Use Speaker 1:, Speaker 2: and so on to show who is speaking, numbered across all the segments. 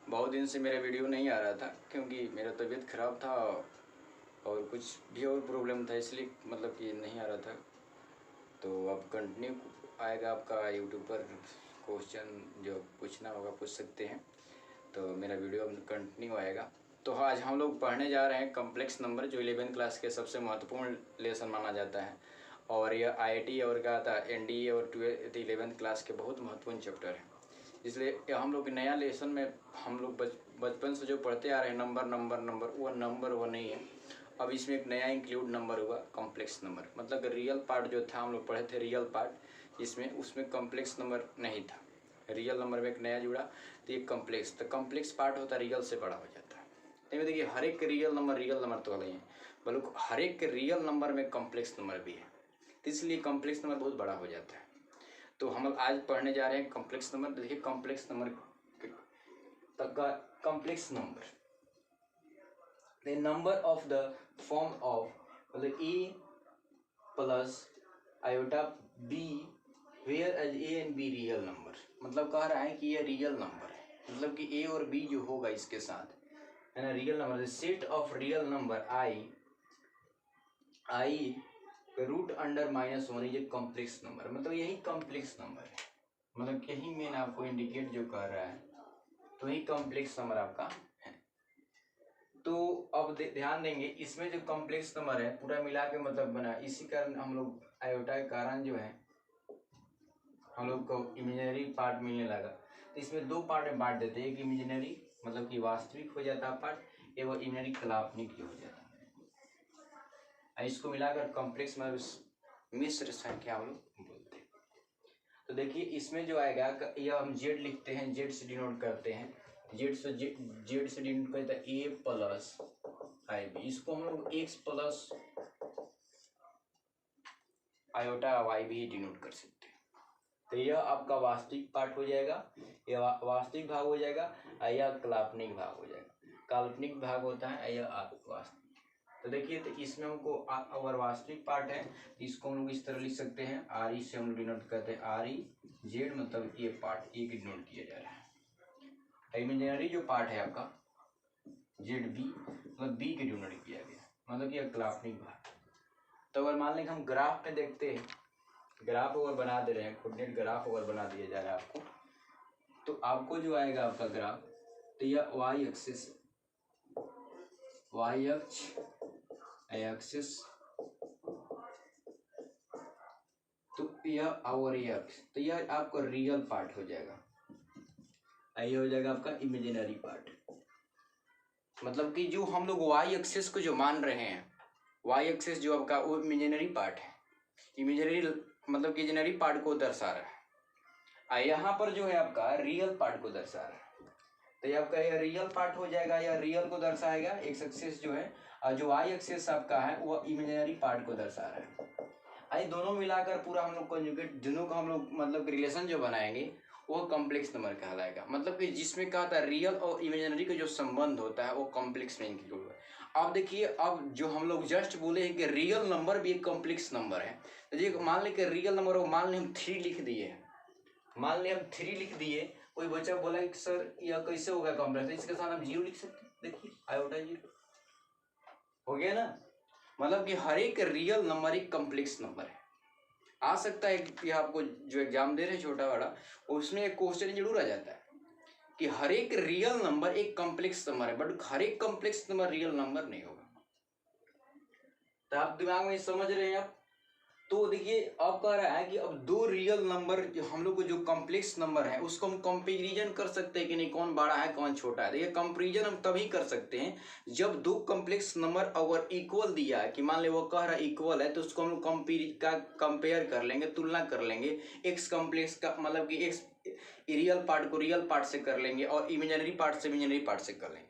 Speaker 1: बहुत दिन से मेरा वीडियो नहीं आ रहा था क्योंकि मेरा तबीयत ख़राब था और कुछ भी और प्रॉब्लम था, इसलिए मतलब कि नहीं आ रहा था। तो अब कंटिन्यू आएगा आपका यूट्यूब पर क्वेश्चन, जो पूछना होगा पूछ सकते हैं। तो मेरा वीडियो अब कंटिन्यू आएगा। तो आज हम लोग पढ़ने जा रहे हैं कॉम्प्लेक्स नंबर, जो 11th क्लास के सबसे महत्वपूर्ण लेसन माना जाता है। और यह IIT और क्या था NDA और 11th क्लास के बहुत महत्वपूर्ण चैप्टर है। इसलिए हम लोग नया लेसन में हम लोग बचपन से जो पढ़ते आ रहे हैं नंबर वो नहीं है। अब इसमें एक नया इंक्लूड नंबर हुआ, कॉम्प्लेक्स नंबर। मतलब रियल पार्ट जो था हम लोग पढ़े थे रियल पार्ट, इसमें उसमें कॉम्प्लेक्स नंबर नहीं था। रियल नंबर में एक नया जुड़ा तो ये कॉम्प्लेक्स, तो कॉम्प्लेक्स पार्ट होता है रियल से बड़ा हो जाता है। तो देखिए हर एक रियल नंबर तो अलग है, बल्कि हर एक रियल नंबर में कॉम्प्लेक्स नंबर भी है, तो इसलिए कॉम्प्लेक्स नंबर बहुत बड़ा हो जाता है। तो हम आज पढ़ने जा रहे हैं कॉम्प्लेक्स नंबर। देखिए कॉम्प्लेक्स नंबर तक का complex number, the number of the form of मतलब a plus iota b whereas a and b real number. मतलब कह रहा है कि ये रियल नंबर है, मतलब कि a और b जो होगा इसके साथ है ना real number. Set of real number i root under -1 is a complex number. मतलब यही कॉम्प्लेक्स नंबर है, मतलब यही मेन आपको इंडिकेट जो कर रहा है, तो यही कॉम्प्लेक्स नंबर आपका है। तो अब ध्यान देंगे इसमें जो कॉम्प्लेक्स नंबर है पूरा मिला के मतलब बना, इसी कारण हम लोग आयोटा के कारण जो है हम लोग को इमेजिनरी पार्ट मिलने लगा। तो इसमें दो पार्ट में बांट देते हैं, एक इमेजिनरी मतलब कि वास्तविक हो जाता है पार्ट, एक वो इमेजिनरी काल्पनिक हो जाता है। इसको मिलाकर कॉम्प्लेक्स मिश्र संख्या हम लोग बोलते हैं। तो देखिए इसमें जो आएगा यह हम जेड लिखते हैं, जेड से डिनोट करते हैं, जेड से डिनोट करते हैं a प्लस IB। इसको हम लोग x plus iota YB denote कर सकते हैं। तो यह आपका वास्तविक पार्ट हो जाएगा, यह वास्तविक भाग हो जाएगा, यह काल्पनिक भाग हो जाएगा। काल्पनिक भाग होता है यह वास्तविक। तो देखिए तो इसमें हमको अगर वास्तविक पार्ट है तो इसको हम लोग इस तरह लिख सकते हैं, RE से हम लोग डिनोट करते हैं, RE जेड मतलब ये पार्ट ए डिनोट किया जा रहा है। इमेजिनरी जो पार्ट है आपका ZB मतलब B के डिनोट किया गया, मतलब कि काल्पनिक भाग। तो अगर मान लें कि हम ग्राफ में देखते हैं, ग्राफ अगर बना दे रहे हैं, कोऑर्डिनेट ग्राफ अगर बना दिया जा रहा है आपको, तो आपको जो आएगा आपका ग्राफ, तो यह y एक्सिस, y अक्ष एक्सिस, तो यह और अक्ष, तो यह आपका रियल पार्ट हो जाएगा, ये हो जाएगा आपका इमेजिनरी पार्ट। मतलब कि जो हम लोग y एक्सिस को जो मान रहे हैं, y एक्सिस जो आपका वो इमेजिनरी पार्ट है, इमेजिनरी मतलब कि इमेजिनरी पार्ट को दर्शा रहा है। यहाँ पर जो है आपका रियल पार्ट को दर्शा रहा है, तो ये आपका ये रियल पार्ट हो जाएगा, यह रियल को दर्शाएगा x एक्सिस जो है, और जो y एक्सिस आपका है वो इमेजिनरी पार्ट को दर्शा रहा है। आई दोनों मिलाकर पूरा हम लोग कॉन्जुगेट दोनों का हम लोग मतलब रिलेशन जो बनाएंगे वो कॉम्प्लेक्स नंबर कहलाएगा। मतलब कि जिसमें क्या होता है रियल और इमेजिनरी का जो संबंध होता है वो कॉम्प्लेक्स में इंक्लूड है। अब देखिए अब जो हम लोग जस्ट बोले हैं कि रियल नंबर भी एक कॉम्प्लेक्स नंबर है, तो ये मान लें कि रियल नंबर हो, मान लें हम 3 लिख दिए, मान लें हम 3 लिख दिए, कोई बच्चा बोला कि सर यह कैसे होगा कॉम्प्लेक्स, इसके साथ हम 0 लिख सकते हैं। देखिए आयोटा 0 हो गया ना। मतलब कि हर एक रियल नंबर एक कॉम्प्लेक्स नंबर है। आ सकता है कि आपको जो एग्जाम दे रहे हैं छोटा बड़ा, उसमें एक क्वेश्चन जरूर आ जाता है कि हर एक रियल नंबर एक कॉम्प्लेक्स नंबर है, बट हर एक कॉम्प्लेक्स नंबर रियल नंबर नहीं होगा। तो आप दिमाग में समझ रहे हैं आप। तो देखिए अब कह रहा है कि अब दो रियल नंबर जो हम लोग को जो कॉम्प्लेक्स नंबर है उसको हम कंपैरिजन कर सकते हैं कि नहीं कौन बड़ा है कौन छोटा है। देखिए कंपैरिजन हम तभी कर सकते हैं जब दो कॉम्प्लेक्स नंबर अगर इक्वल दिया है, कि मान ले वो कह रहा है इक्वल है, तो उसको हम लोग कंपेयर कर लेंगे, तुलना कर लेंगे। एक्स कॉम्प्लेक्स का मतलब कि एक्स रियल पार्ट को रियल पार्ट से कर लेंगे और इमेजिनरी पार्ट से इमेजिनरी पार्ट से कर लेंगे।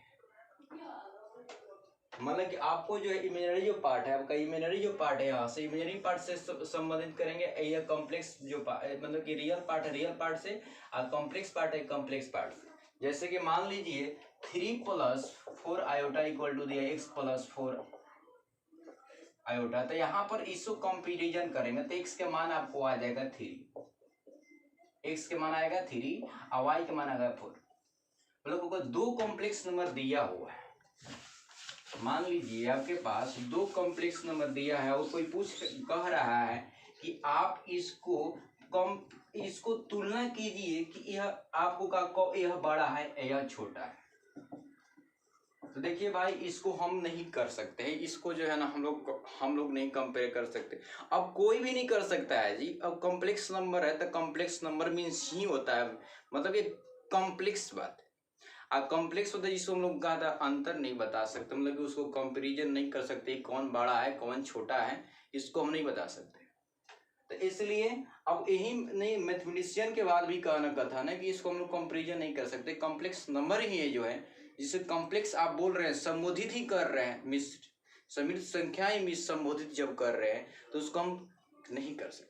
Speaker 1: मतलब कि आपको जो है इमेजिनरी जो पार्ट है आपका, इमेजिनरी जो पार्ट है यहाँ से इमेजिनरी पार्ट से संबंधित करेंगे, यह कॉम्प्लेक्स जो मतलब कि रियल पार्ट है रियल पार्ट से, और कॉम्प्लेक्स पार्ट है कॉम्प्लेक्स पार्ट से। जैसे कि मान लीजिए 3 + 4 आयोटा इक्वल टू दिया x + 4 आयोटा, तो यहाँ पर इसको कंपेरिजन करेंगे तो x के मान आपको आ जाएगा 3, x के मान आएगा 3 और y के मान आएगा 4। हम लोगों को दो कॉम्प्लेक्स नंबर दिया हुआ है। मान लीजिए आपके पास दो कॉम्प्लेक्स नंबर दिया है और कोई कह रहा है कि आप इसको तुलना कीजिए कि यह आपको का यह बड़ा है या छोटा है। तो देखिए भाई, इसको हम नहीं कर सकते हैं, इसको जो है ना हम लोग नहीं कंपेयर कर सकते। अब कोई भी नहीं कर सकता है जी। अब कॉम्प्लेक्स नंबर है तो कॉम्प्लेक्स नंबर मीन्स ही होता है, मतलब ये कॉम्प्लेक्स बात है। अब कॉम्प्लेक्स होता है जिसको हम लोग का अंतर नहीं बता सकते, मतलब कि उसको कंपैरिजन नहीं कर सकते, कौन बड़ा है कौन छोटा है, इसको हम नहीं बता सकते। तो इसलिए अब यही नहीं, मैथमेटिशियन के बाद भी कहना कथा ना कि इसको हम लोग कंपैरिजन नहीं कर सकते। कॉम्प्लेक्स नंबर ही है जो है, जिसे कॉम्प्लेक्स आप बोल रहे हैं, संबोधित ही कर रहे हैं, समित संख्याएं मिस संबोधित जब कर रहे हैं तो उसको हम नहीं कर सकते।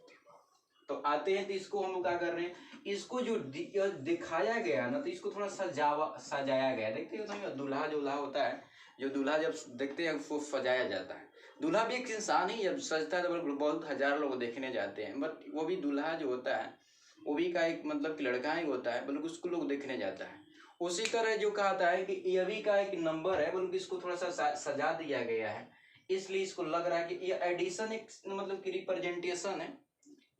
Speaker 1: तो आते हैं तो इसको हम लोग क्या कर रहे हैं, इसको जो दिखाया गया ना, तो इसको थोड़ा सजाया गया। देखते हो तो दूल्हा जो होता है, जो दूल्हा जब देखते हैं उसको सजाया जाता है। दूल्हा भी एक इंसान ही जब सजता है तो बहुत हजार लोग देखने जाते हैं, बट वो भी दूल्हा जो होता है वो भी का एक मतलब कि लड़का ही होता है, बल्कि उसको लोग देखने जाता है। उसी तरह जो कहता है कि ये भी का एक नंबर है, बल्कि इसको थोड़ा सा सजा दिया गया है, इसलिए इसको लग रहा है कि ये एडिशन एक मतलब कि रिप्रेजेंटेशन है।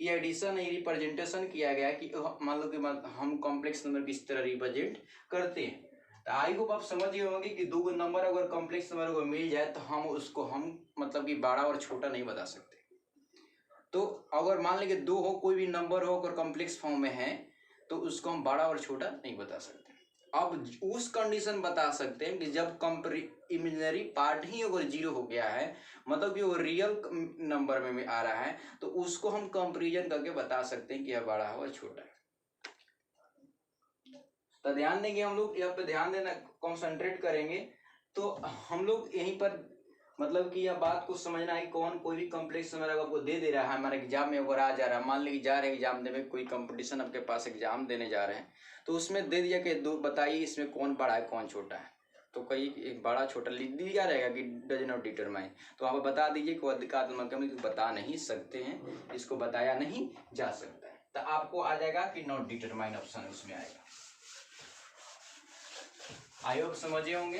Speaker 1: ये एडिशन है, रिप्रेजेंटेशन किया गया कि मान लो कि हम कॉम्प्लेक्स नंबर किस तरह रिप्रेजेंट करते हैं। तो आई होप आप समझ गए होंगे कि दो नंबर अगर कॉम्प्लेक्स नंबर को मिल जाए तो हम उसको मतलब कि बड़ा और छोटा नहीं बता सकते। तो अगर मान लीजिए दो हो, कोई भी नंबर हो अगर कॉम्प्लेक्स फॉर्म में है तो उसको हम बड़ा और छोटा नहीं बता सकते। अब उस कंडीशन बता सकते हैं कि जब इमेजिनरी पार्ट ही अगर जीरो हो गया है, मतलब कि वो रियल नंबर में आ रहा है, तो उसको हम कंपैरिजन करके बता सकते हैं कि यह बड़ा है और छोटा है। तो ध्यान देंगे हम लोग, यहाँ पे ध्यान देना, कॉन्सेंट्रेट करेंगे। तो हम लोग यहीं पर मतलब कि यह बात को समझना है, कोई भी कॉम्प्लेक्स नंबर अगर आपको दे रहा है हमारे एग्जाम में, अगर आ जा रहा है, मान लीजिए जा रहे हैं एग्जाम देने, कोई कंपटीशन आपके पास एग्जाम देने जा रहे हैं, तो उसमें दे दिया कि दो बताइए इसमें कौन बड़ा है कौन छोटा है, तो कई एक बड़ा छोटा लिख दिया रहेगा कि डज नॉट डिटरमाइन, तो आप बता दीजिए कि अधिकात्मक बता नहीं सकते हैं, इसको बताया नहीं जा सकता है, तो आपको आ जाएगा कि नॉट डिटरमाइन ऑप्शन उसमें आएगा। आई होप समझे होंगे।